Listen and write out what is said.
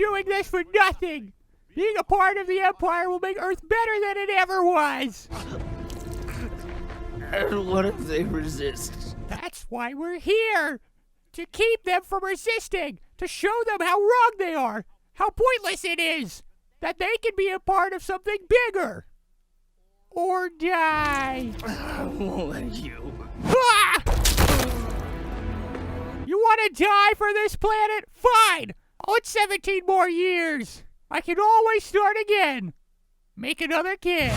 doing this for nothing. Being a part of the Empire will make Earth better than it ever was. And what if they resist? That's why we're here. To keep them from resisting. To show them how wrong they are. How pointless it is. That they can be a part of something bigger. Or die. I won't let you. Ah! You want to die for this planet? Fine. Oh, it's 17 more years. I can always start again. Make another kid.